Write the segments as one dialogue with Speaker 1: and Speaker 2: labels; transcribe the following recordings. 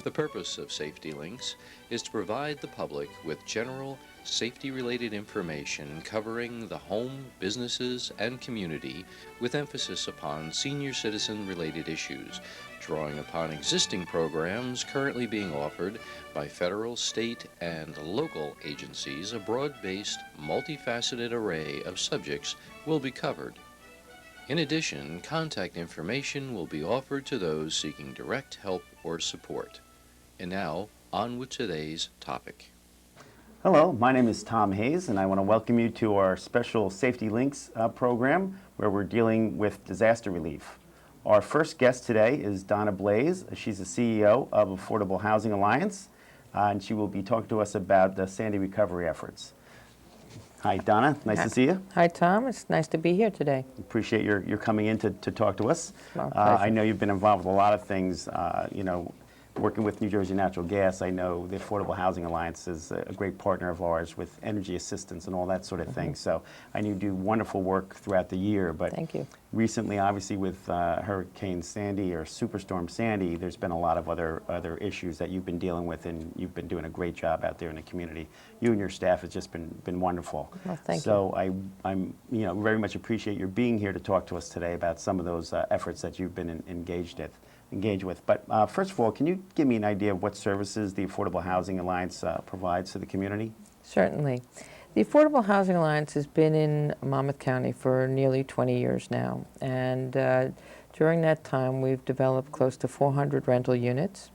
Speaker 1: The purpose of Saftey Links is to provide the public with general safety-related information covering the home, businesses, and community with emphasis upon senior citizen-related issues, drawing upon existing programs currently being offered by federal, state, and local agencies. A broad-based, multifaceted array of subjects will be covered. In addition, contact information will be offered to those seeking direct help or support. And now, on with today's topic.
Speaker 2: Hello, my name is Tom Hayes, and I want to welcome you to our special Saftey Links program where we're dealing with disaster relief. Our first guest today is Donna Blaze. She's the CEO of Affordable Housing Alliance, and she will be talking to us about the Sandy recovery efforts. Hi, Donna. Nice to see you.
Speaker 3: Hi, Tom. It's nice to be here today.
Speaker 2: Appreciate your coming in to talk to us.
Speaker 3: My pleasure.
Speaker 2: I know you've been involved with a lot of things, working with New Jersey Natural Gas. I know the Affordable Housing Alliance is a great partner of ours with energy assistance and all that sort of thing. So I know you do wonderful work throughout the year. But
Speaker 3: Thank you.
Speaker 2: Recently, obviously, with Hurricane Sandy or Superstorm Sandy, there's been a lot of other issues that you've been dealing with, and you've been doing a great job out there in the community. You and your staff has just been wonderful.
Speaker 3: Well, thank you.
Speaker 2: So I'm very much appreciate your being here to talk to us today about some of those efforts that you've been engaged with. But first of all, can you give me an idea of what services the Affordable Housing Alliance provides to the community?
Speaker 3: Certainly. The Affordable Housing Alliance has been in Monmouth County for nearly 20 years now, and during that time we've developed close to 400 rental units.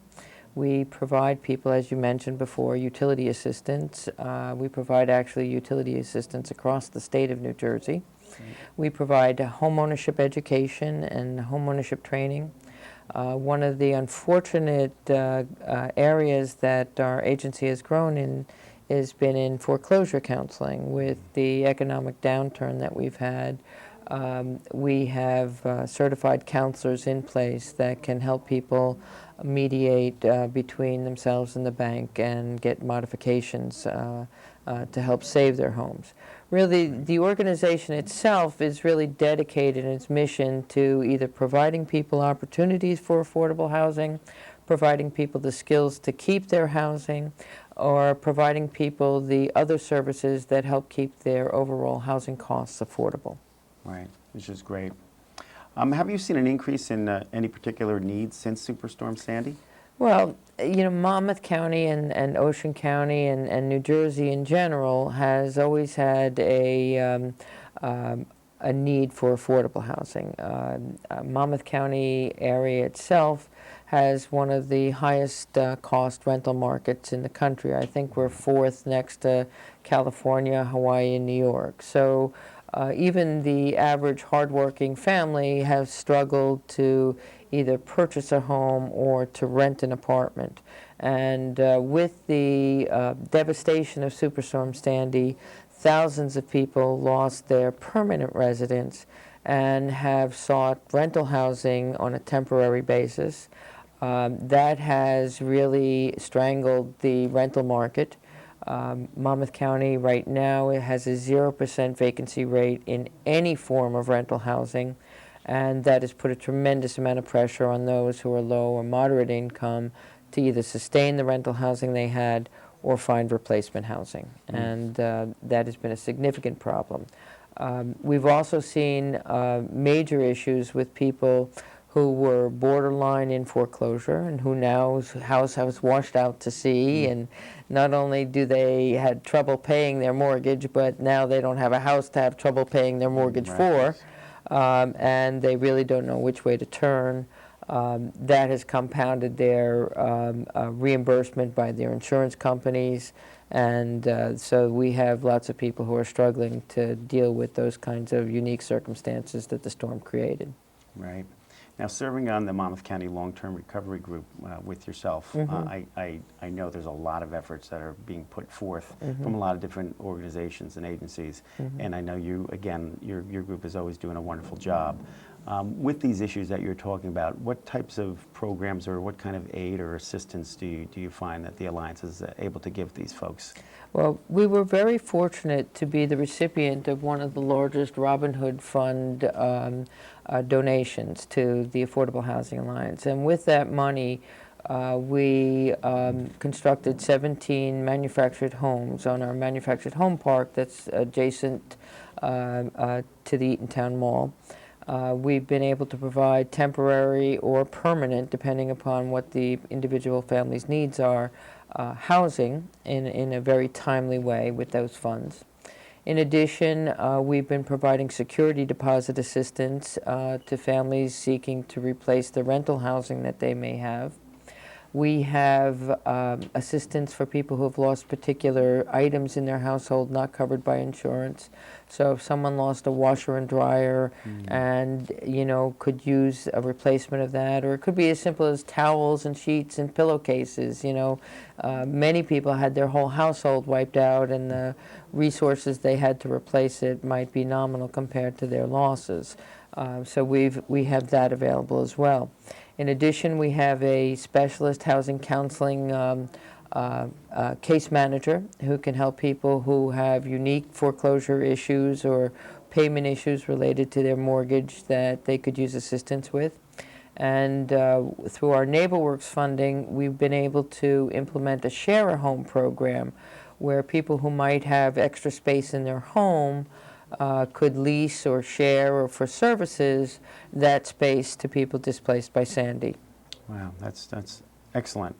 Speaker 3: We provide people, as you mentioned before, utility assistance. We provide actually utility assistance across the state of New Jersey. We provide homeownership education and homeownership training. One of the unfortunate areas that our agency has grown in has been in foreclosure counseling. With the economic downturn that we've had, we have certified counselors in place that can help people mediate between themselves and the bank and get modifications to help save their homes. Really, the organization itself is really dedicated in its mission to either providing people opportunities for affordable housing, providing people the skills to keep their housing, or providing people the other services that help keep their overall housing costs affordable.
Speaker 2: Right, which is great. Have you seen an increase in any particular needs since Superstorm Sandy?
Speaker 3: Well, Monmouth County and Ocean County and New Jersey in general has always had a need for affordable housing. Monmouth County area itself has one of the highest cost rental markets in the country. I think we're fourth next to California, Hawaii, and New York. So even the average hardworking family has struggled to either purchase a home or to rent an apartment. And with the devastation of Superstorm Sandy, thousands of people lost their permanent residence and have sought rental housing on a temporary basis. That has really strangled the rental market. Monmouth County right now has a 0% vacancy rate in any form of rental housing, and that has put a tremendous amount of pressure on those who are low or moderate income to either sustain the rental housing they had or find replacement housing. And that has been a significant problem. We've also seen major issues with people who were borderline in foreclosure and who now's house has washed out to sea, and not only do they had trouble paying their mortgage, but now they don't have a house to have trouble paying their mortgage for, and they really don't know which way to turn. That has compounded their reimbursement by their insurance companies, and so we have lots of people who are struggling to deal with those kinds of unique circumstances that the storm created.
Speaker 2: Right. Now, serving on the Monmouth County Long-Term Recovery Group with yourself, I know there's a lot of efforts that are being put forth from a lot of different organizations and agencies, and I know you, again, your group is always doing a wonderful job. With these issues that you're talking about, what types of programs or what kind of aid or assistance do you find that the Alliance is able to give these folks?
Speaker 3: Well, we were very fortunate to be the recipient of one of the largest Robin Hood Fund donations to the Affordable Housing Alliance. And with that money, We constructed 17 manufactured homes on our manufactured home park that's adjacent to the Eatontown Mall. We've been able to provide temporary or permanent, depending upon what the individual family's needs are, housing in a very timely way with those funds. In addition, we've been providing security deposit assistance to families seeking to replace the rental housing that they may have. We have assistance for people who have lost particular items in their household not covered by insurance. So if someone lost a washer and dryer and, could use a replacement of that, or it could be as simple as towels and sheets and pillowcases, many people had their whole household wiped out, and the resources they had to replace it might be nominal compared to their losses. So we have that available as well. In addition, we have a specialist housing counseling case manager who can help people who have unique foreclosure issues or payment issues related to their mortgage that they could use assistance with. And through our NeighborWorks funding, we've been able to implement a share-a-home program where people who might have extra space in their home could lease or share, or for services, that space to people displaced by Sandy.
Speaker 2: Wow, that's excellent.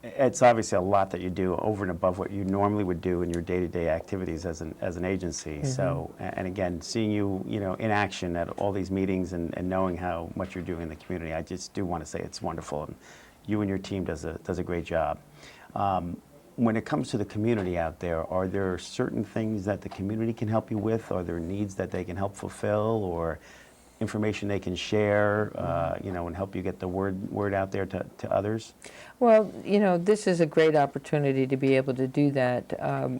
Speaker 2: It's obviously a lot that you do over and above what you normally would do in your day-to-day activities as an agency. So, and again, seeing you, in action at all these meetings and knowing how much you're doing in the community, I just do want to say it's wonderful, and you and your team does a great job. When it comes to the community out there, are there certain things that the community can help you with? Are there needs that they can help fulfill, or information they can share, and help you get the word out there to others?
Speaker 3: Well, this is a great opportunity to be able to do that.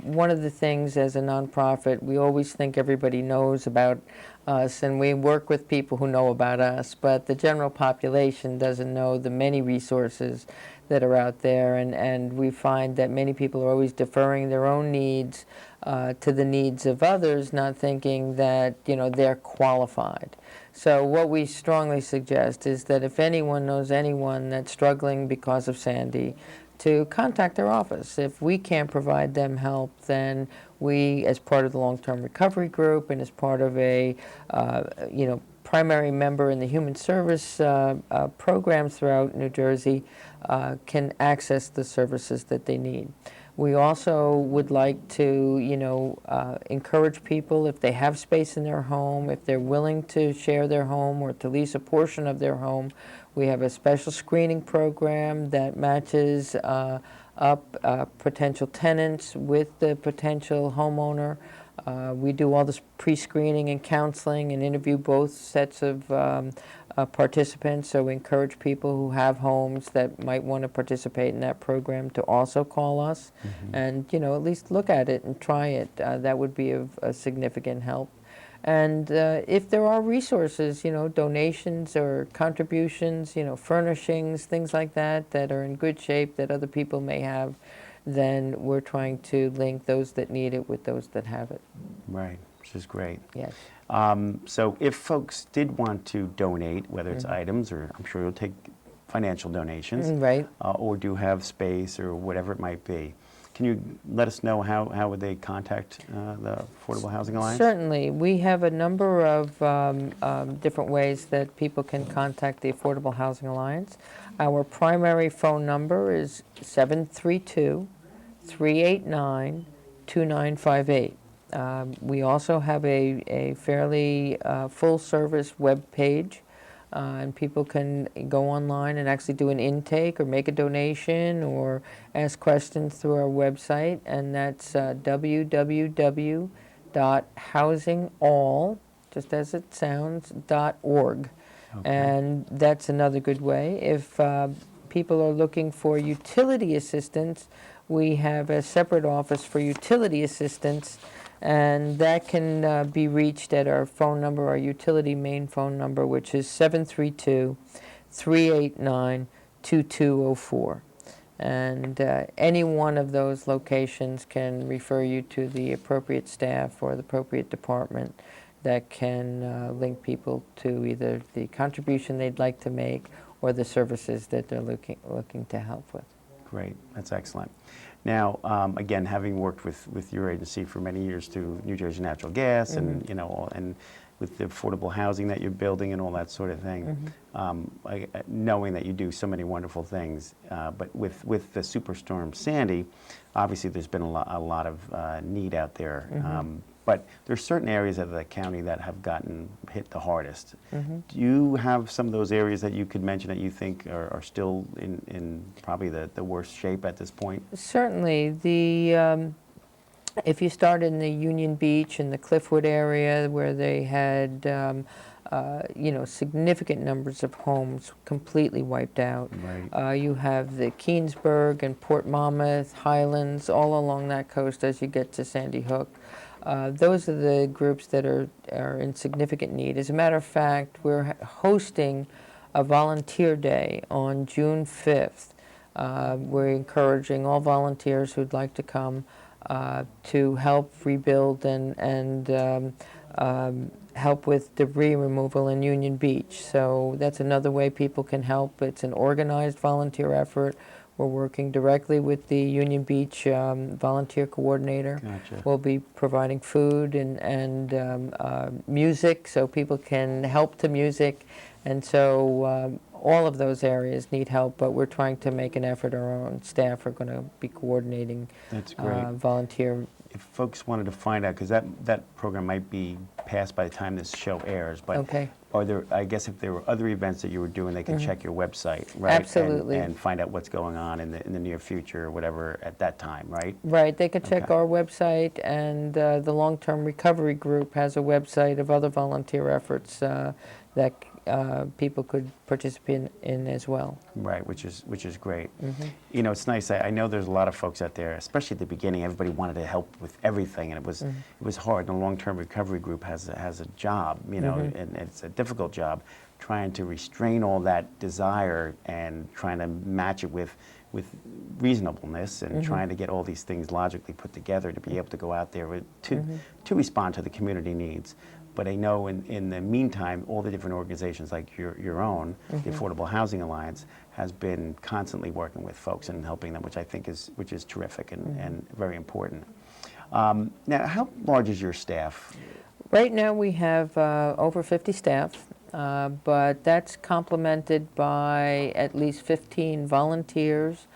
Speaker 3: One of the things as a nonprofit, we always think everybody knows about us, and we work with people who know about us, but the general population doesn't know the many resources that are out there, and we find that many people are always deferring their own needs to the needs of others, not thinking that they're qualified. So what we strongly suggest is that if anyone knows anyone that's struggling because of Sandy, to contact our office. If we can't provide them help, then we, as part of the long-term recovery group and as part of a primary member in the human service programs throughout New Jersey, can access the services that they need. We also would like to, encourage people, if they have space in their home, if they're willing to share their home or to lease a portion of their home, we have a special screening program that matches up potential tenants with the potential homeowner. We do all this pre-screening and counseling and interview both sets of participants, so we encourage people who have homes that might want to participate in that program to also call us and, at least look at it and try it. That would be of a significant help. And if there are resources, donations or contributions, furnishings, things like that, that are in good shape that other people may have, then we're trying to link those that need it with those that have it.
Speaker 2: Right, which is great.
Speaker 3: Yes.
Speaker 2: So if folks did want to donate, whether it's items, or I'm sure you'll take financial donations,
Speaker 3: Right.
Speaker 2: Or do have space or whatever it might be, can you let us know how would they contact the Affordable Housing Alliance?
Speaker 3: Certainly. We have a number of different ways that people can contact the Affordable Housing Alliance. Our primary phone number is 732-389-2958. We also have a fairly full-service web page, and people can go online and actually do an intake or make a donation or ask questions through our website, and that's www.housingall, just as it sounds, .org. Okay. And that's another good way. If people are looking for utility assistance, we have a separate office for utility assistance, and that can be reached at our phone number, our utility main phone number, which is 732-389-2204. And any one of those locations can refer you to the appropriate staff or the appropriate department that can link people to either the contribution they'd like to make or the services that they're looking to help with.
Speaker 2: Great, that's excellent. Now, again, having worked with your agency for many years through New Jersey Natural Gas, and you know, and with the affordable housing that you're building and all that sort of thing, knowing that you do so many wonderful things, but with the Superstorm Sandy, obviously there's been a lot of need out there. But there's certain areas of the county that have gotten hit the hardest. Do you have some of those areas that you could mention that you think are still in probably the worst shape at this point?
Speaker 3: Certainly. If you start in the Union Beach and the Cliffwood area where they had you know, significant numbers of homes completely wiped out.
Speaker 2: Right.
Speaker 3: You have the Keensburg and Port Monmouth, Highlands, all along that coast as you get to Sandy Hook. Those are the groups that are in significant need. As a matter of fact, we're hosting a volunteer day on June 5th. We're encouraging all volunteers who'd like to come to help rebuild and help with debris removal in Union Beach. So that's another way people can help. It's an organized volunteer effort. We're working directly with the Union Beach volunteer coordinator.
Speaker 2: Gotcha.
Speaker 3: We'll be providing food and music so people can help to music. And so all of those areas need help, but we're trying to make an effort. Our own staff are going to be coordinating.
Speaker 2: That's great.
Speaker 3: Volunteer.
Speaker 2: If folks wanted to find out, because that program might be passed by the time this show airs, but
Speaker 3: Okay.
Speaker 2: are there, I guess if there were other events that you were doing, they could check your website, right?
Speaker 3: Absolutely.
Speaker 2: And find out what's going on in the near future or whatever at that time, right?
Speaker 3: Right, they could check
Speaker 2: Okay.
Speaker 3: our website, and the Long-Term Recovery Group has a website of other volunteer efforts that people could participate in as well.
Speaker 2: Right, which is great. You know, it's nice. I know there's a lot of folks out there, especially at the beginning. Everybody wanted to help with everything, and it was hard. The Long-Term Recovery Group has a job, you know, and it's a difficult job, trying to restrain all that desire and trying to match it with reasonableness and trying to get all these things logically put together to be able to go out there to respond to the community needs. But I know in the meantime, all the different organizations like your own, the Affordable Housing Alliance, has been constantly working with folks and helping them, which I think is terrific and very important. Now, how large is your staff?
Speaker 3: Right now we have over 50 staff, but that's complemented by at least 15 volunteers.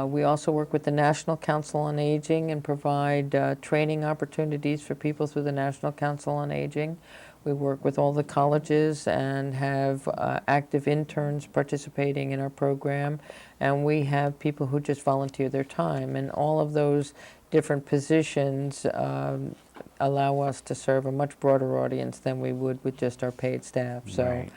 Speaker 3: We also work with the National Council on Aging and provide training opportunities for people through the National Council on Aging. We work with all the colleges and have active interns participating in our program, and we have people who just volunteer their time, and all of those different positions allow us to serve a much broader audience than we would with just our paid staff. So.
Speaker 2: Right.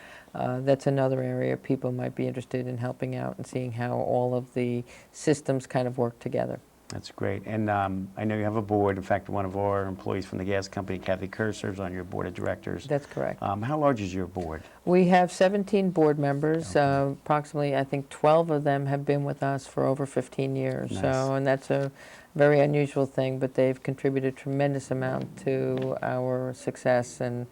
Speaker 3: That's another area people might be interested in helping out and seeing how all of the systems kind of work together.
Speaker 2: That's great. And I know you have a board. In fact, one of our employees from the gas company, Kathy Kerr, serves on your board of directors.
Speaker 3: That's correct.
Speaker 2: How large is your board?
Speaker 3: We have 17 board members. Approximately, I think 12 of them have been with us for over 15 years.
Speaker 2: Nice.
Speaker 3: So, and that's a very unusual thing, but they've contributed a tremendous amount to our success and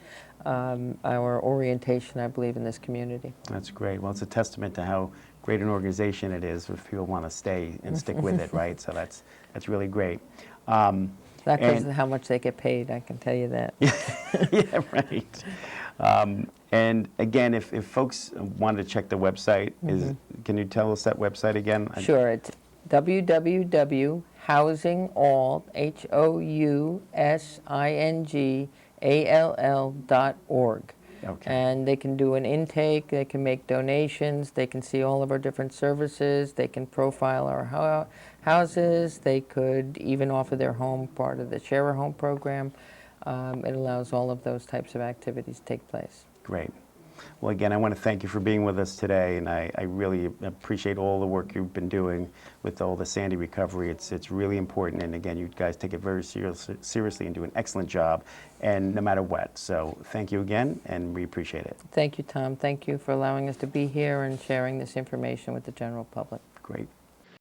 Speaker 3: our orientation, I believe, in this community.
Speaker 2: That's great. Well, it's a testament to how great an organization it is if people want to stay and stick with it, right? So that's really great.
Speaker 3: Not because of how much they get paid, I can tell you that.
Speaker 2: Yeah, right. And again, if folks wanted to check the website, can you tell us that website again?
Speaker 3: Sure, it's housingall.org.
Speaker 2: Okay.
Speaker 3: And they can do an intake, they can make donations, they can see all of our different services, they can profile our houses, they could even offer their home, part of the Share a Home program. It allows all of those types of activities to take place.
Speaker 2: Great. Well, again, I want to thank you for being with us today, and I really appreciate all the work you've been doing with all the Sandy recovery. It's really important, and again, you guys take it very seriously and do an excellent job, and no matter what. So thank you again, and we appreciate it.
Speaker 3: Thank you, Tom. Thank you for allowing us to be here and sharing this information with the general public.
Speaker 2: Great.